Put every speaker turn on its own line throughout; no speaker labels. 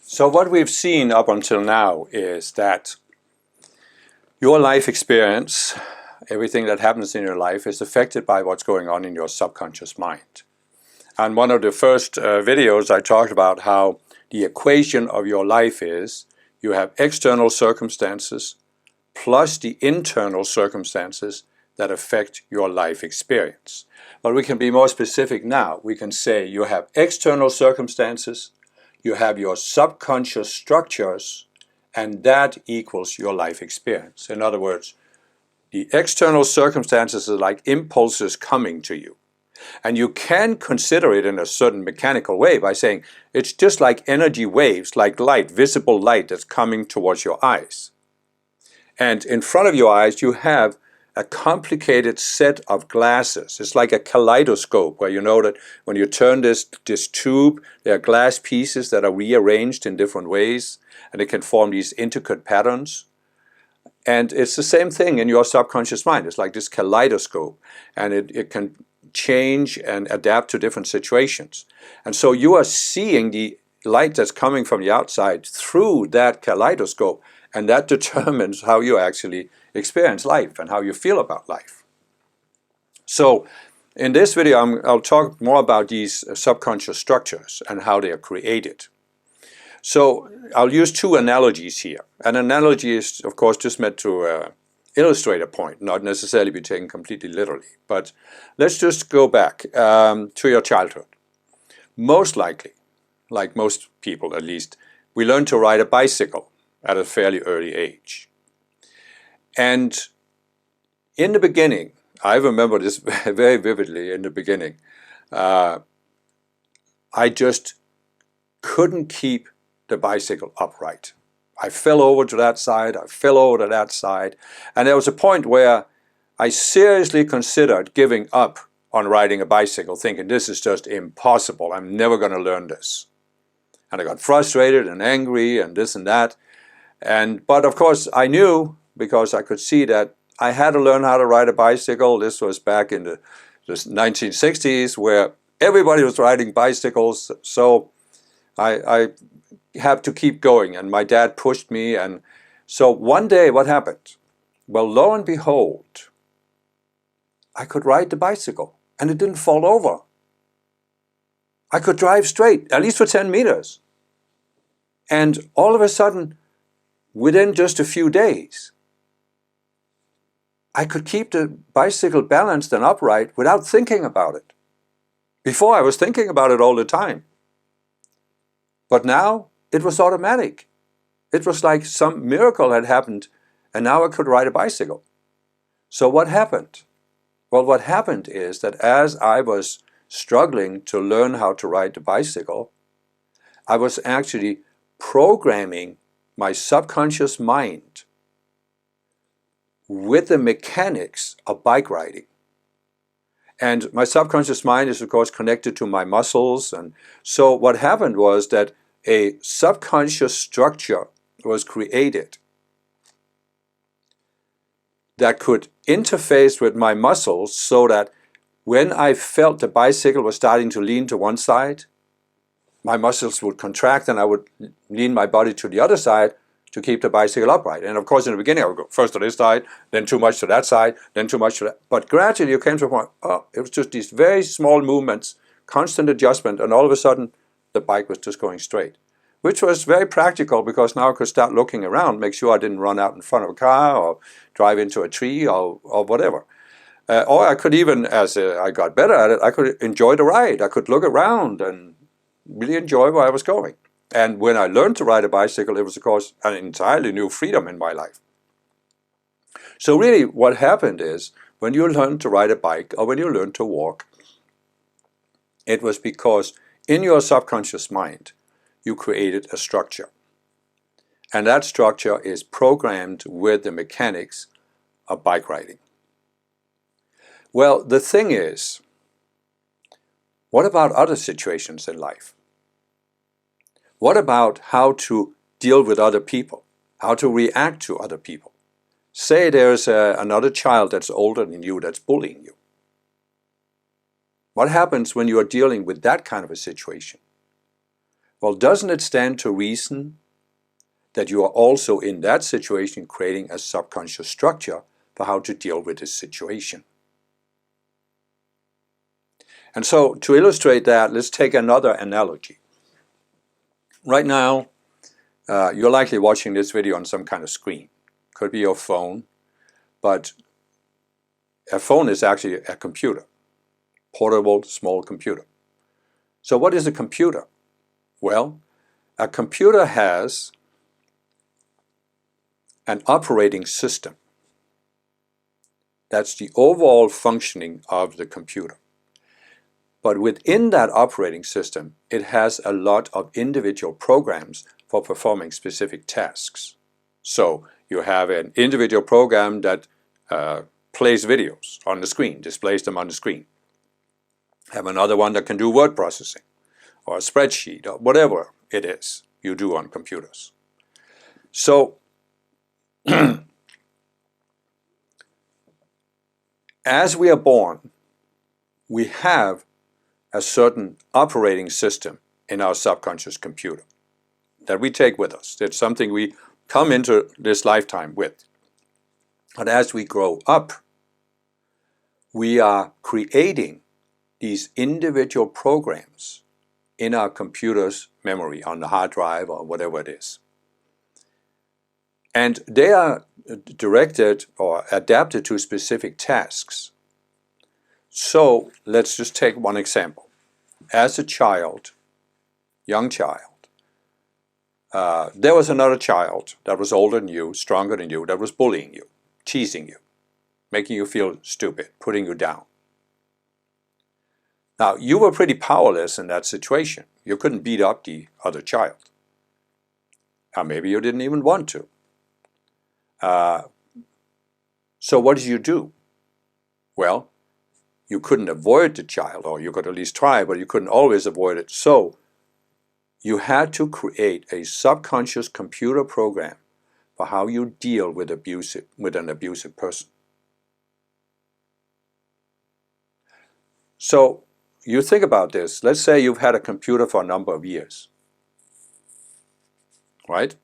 So what we've seen up until now is that your life experience, everything that happens in your life, is affected by what's going on in your subconscious mind. And one of the first videos I talked about how the equation of your life is you have external circumstances plus the internal circumstances that affect your life experience. But we can be more specific now. We can say you have external circumstances, you have your subconscious structures, and that equals your life experience. In other words, the external circumstances are like impulses coming to you. And you can consider it in a certain mechanical way by saying it's just like energy waves, like light, visible light that's coming towards your eyes. And in front of your eyes you have a complicated set of glasses. It's like a kaleidoscope where you know that when you turn this tube, there are glass pieces that are rearranged in different ways and it can form these intricate patterns. And it's the same thing in your subconscious mind. It's like this kaleidoscope, and it can change and adapt to different situations. And so you are seeing the light that's coming from the outside through that kaleidoscope, and that determines how you actually experience life and how you feel about life. So in this video I'll talk more about these subconscious structures and how they are created. So I'll use two analogies here. An analogy is of course just meant to illustrate a point, not necessarily be taken completely literally. But let's just go back to your childhood. Most likely, like most people at least, we learn to ride a bicycle at a fairly early age. And in the beginning, I remember this very vividly in the beginning, I just couldn't keep the bicycle upright. I fell over to that side, I fell over to that side, and there was a point where I seriously considered giving up on riding a bicycle, thinking this is just impossible, I'm never going to learn this. And I got frustrated and angry and this and that. But of course I knew, because I could see that I had to learn how to ride a bicycle. This was back in the 1960s where everybody was riding bicycles, so I have to keep going, and my dad pushed me. And so one day what happened? Well, lo and behold, I could ride the bicycle and it didn't fall over. I could drive straight, at least for 10 meters. And all of a sudden, within just a few days, I could keep the bicycle balanced and upright without thinking about it. Before I was thinking about it all the time. But now it was automatic. It was like some miracle had happened, and now I could ride a bicycle. So what happened? Well, what happened is that as I was struggling to learn how to ride the bicycle, I was actually programming my subconscious mind with the mechanics of bike riding. And my subconscious mind is of course connected to my muscles, and so what happened was that a subconscious structure was created that could interface with my muscles so that when I felt the bicycle was starting to lean to one side, my muscles would contract and I would lean my body to the other side to keep the bicycle upright. And of course in the beginning I would go first to this side, then too much to that side, then too much to that. But gradually you came to a point, it was just these very small movements, constant adjustment, and all of a sudden the bike was just going straight. Which was very practical because now I could start looking around, make sure I didn't run out in front of a car or drive into a tree or whatever. Or I could even, as I got better at it, I could enjoy the ride. I could look around and really enjoy where I was going. And when I learned to ride a bicycle, it was of course an entirely new freedom in my life. So really what happened is when you learn to ride a bike or when you learn to walk, it was because in your subconscious mind you created a structure. And that structure is programmed with the mechanics of bike riding. Well, the thing is, what about other situations in life? What about how to deal with other people? How to react to other people? Say there's another child that's older than you that's bullying you. What happens when you are dealing with that kind of a situation? Well, doesn't it stand to reason that you are also in that situation creating a subconscious structure for how to deal with this situation? And so, to illustrate that, let's take another analogy. Right now, you're likely watching this video on some kind of screen. Could be your phone, but a phone is actually a computer, portable, small computer. So what is a computer? Well, a computer has an operating system. That's the overall functioning of the computer. But within that operating system, it has a lot of individual programs for performing specific tasks. So you have an individual program that plays videos on the screen, displays them on the screen. Have another one that can do word processing or a spreadsheet or whatever it is you do on computers. So as we are born, we have a certain operating system in our subconscious computer that we take with us. It's something we come into this lifetime with. But as we grow up, we are creating these individual programs in our computer's memory, on the hard drive or whatever it is. And they are directed or adapted to specific tasks. So let's just take one example. As a child, young child, there was another child that was older than you, stronger than you, that was bullying you, teasing you, making you feel stupid, putting you down. Now, you were pretty powerless in that situation. You couldn't beat up the other child. Or maybe you didn't even want to. So what did you do? Well, you couldn't avoid the child, or you could at least try, but you couldn't always avoid it. So you had to create a subconscious computer program for how you deal with an abusive person. So you think about this. Let's say you've had a computer for a number of years, right?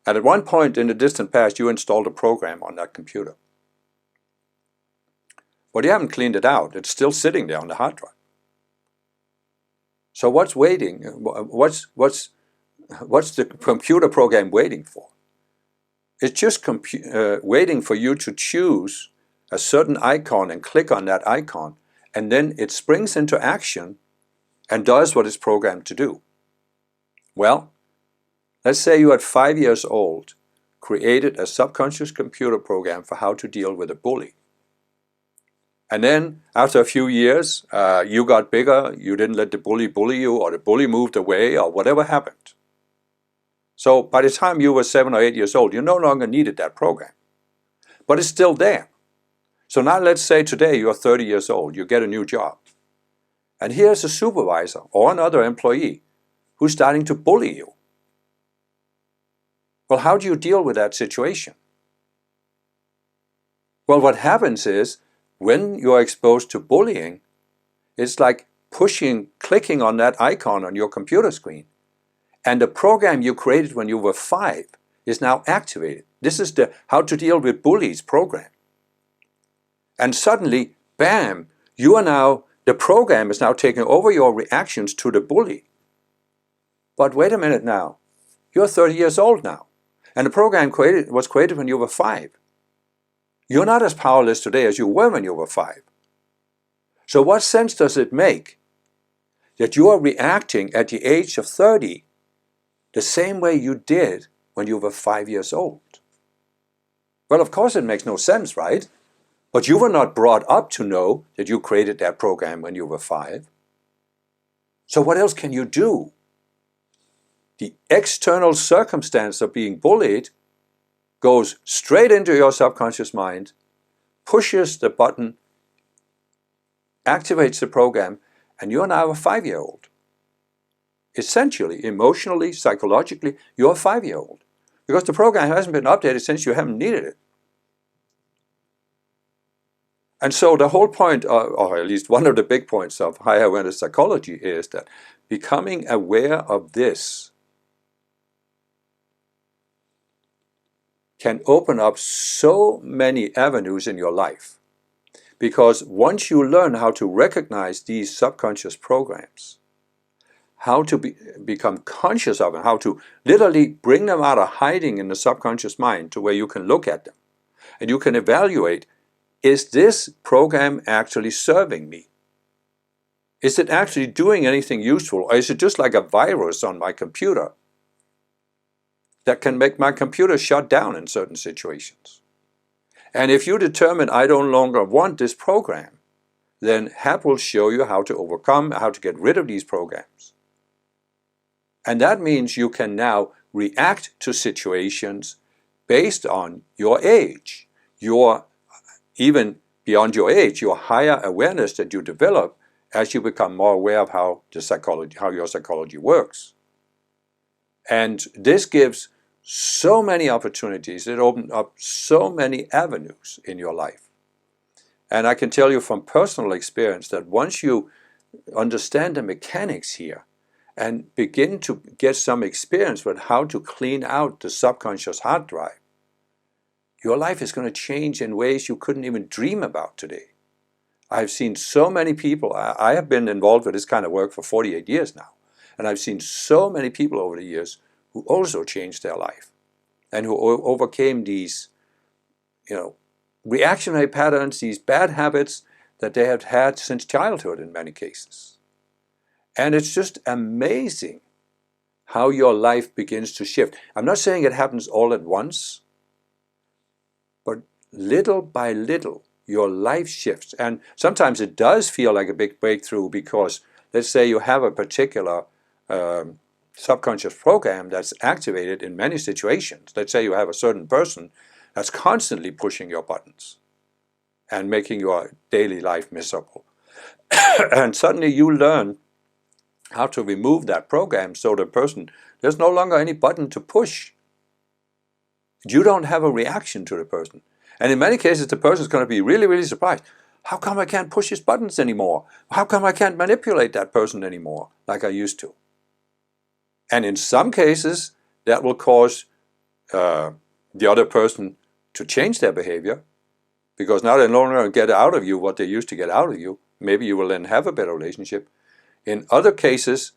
And at one point in the distant past, you installed a program on that computer. But you haven't cleaned it out. It's still sitting there on the hard drive. So what's waiting? What's the computer program waiting for? It's just waiting for you to choose a certain icon and click on that icon, and then it springs into action and does what it's programmed to do. Well, let's say you at 5 years old created a subconscious computer program for how to deal with a bully. And then, after a few years, you got bigger, you didn't let the bully you, or the bully moved away, or whatever happened. So by the time you were 7 or 8 years old, you no longer needed that program. But it's still there. So now let's say today you're 30 years old, you get a new job. And here's a supervisor or another employee who's starting to bully you. Well, how do you deal with that situation? Well, what happens is, when you're exposed to bullying, it's like clicking on that icon on your computer screen. And the program you created when you were 5 is now activated. This is the How to Deal with Bullies program. And suddenly, bam, the program is now taking over your reactions to the bully. But wait a minute now, you're 30 years old now. And the program was created when you were 5. You're not as powerless today as you were when you were 5. So what sense does it make that you are reacting at the age of 30 the same way you did when you were 5 years old? Well, of course it makes no sense, right? But you were not brought up to know that you created that program when you were 5. So what else can you do? The external circumstance of being bullied goes straight into your subconscious mind, pushes the button, activates the program, and you're now a 5-year-old. Essentially, emotionally, psychologically, you're a 5-year-old. Because the program hasn't been updated since you haven't needed it. And so the whole point, or at least one of the big points of higher awareness psychology, is that becoming aware of this can open up so many avenues in your life. Because once you learn how to recognize these subconscious programs, how to become conscious of them, how to literally bring them out of hiding in the subconscious mind to where you can look at them and you can evaluate, is this program actually serving me? Is it actually doing anything useful, or is it just like a virus on my computer that can make my computer shut down in certain situations? And if you determine I no longer want this program, then HAP will show you how to overcome, how to get rid of these programs. And that means you can now react to situations based on your age, even beyond your age, your higher awareness that you develop as you become more aware of how your psychology works. And this gives so many opportunities. It opens up so many avenues in your life. And I can tell you from personal experience that once you understand the mechanics here and begin to get some experience with how to clean out the subconscious hard drive, your life is going to change in ways you couldn't even dream about today. I've seen so many people. I have been involved with this kind of work for 48 years now. And I've seen so many people over the years who also changed their life and who overcame these, reactionary patterns, these bad habits that they have had since childhood in many cases. And it's just amazing how your life begins to shift. I'm not saying it happens all at once, but little by little, your life shifts. And sometimes it does feel like a big breakthrough because, let's say you have a particular subconscious program that's activated in many situations. Let's say you have a certain person that's constantly pushing your buttons and making your daily life miserable. And suddenly you learn how to remove that program so the person, there's no longer any button to push. You don't have a reaction to the person. And in many cases, the person is going to be really, really surprised. How come I can't push his buttons anymore? How come I can't manipulate that person anymore like I used to? And in some cases, that will cause the other person to change their behavior, because now they no longer get out of you what they used to get out of you. Maybe you will then have a better relationship. In other cases,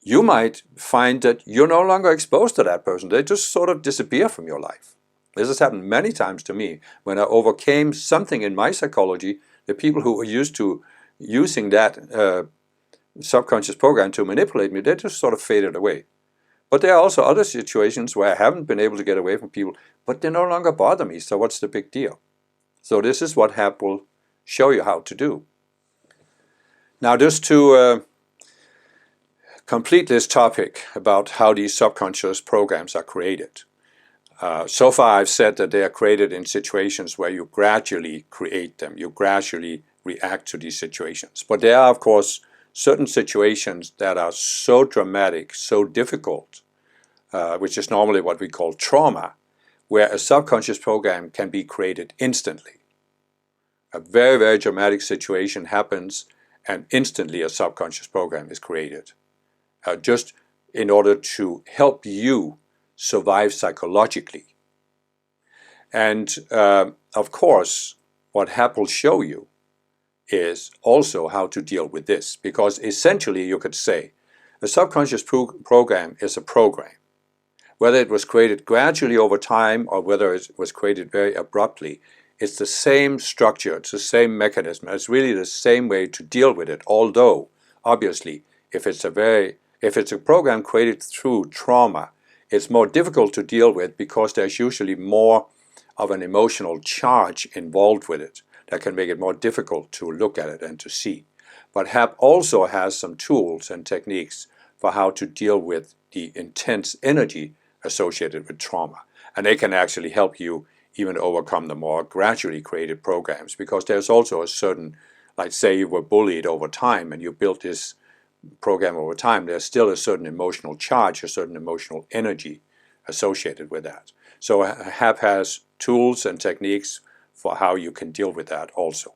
you might find that you're no longer exposed to that person. They just sort of disappear from your life. This has happened many times to me. When I overcame something in my psychology, the people who were used to using that subconscious program to manipulate me, they just sort of faded away. But there are also other situations where I haven't been able to get away from people, but they no longer bother me, so what's the big deal? So this is what HAP will show you how to do. Now, just to complete this topic about how these subconscious programs are created. So far I've said that they are created in situations where you gradually create them, you gradually react to these situations. But there are, of course, certain situations that are so dramatic, so difficult, which is normally what we call trauma, where a subconscious program can be created instantly. A very, very dramatic situation happens and instantly a subconscious program is created. Just in order to help you survive psychologically. And of course, what HAP will show you is also how to deal with this, because essentially you could say a subconscious program is a program. Whether it was created gradually over time or whether it was created very abruptly, it's the same structure, it's the same mechanism, it's really the same way to deal with it, although obviously if it's a program created through trauma, it's more difficult to deal with because there's usually more of an emotional charge involved with it that can make it more difficult to look at it and to see. But HAP also has some tools and techniques for how to deal with the intense energy associated with trauma. And they can actually help you even overcome the more gradually created programs, because there's also a certain, like say you were bullied over time and you built this program over time, there's still a certain emotional charge, a certain emotional energy associated with that. So HAP has tools and techniques for how you can deal with that also.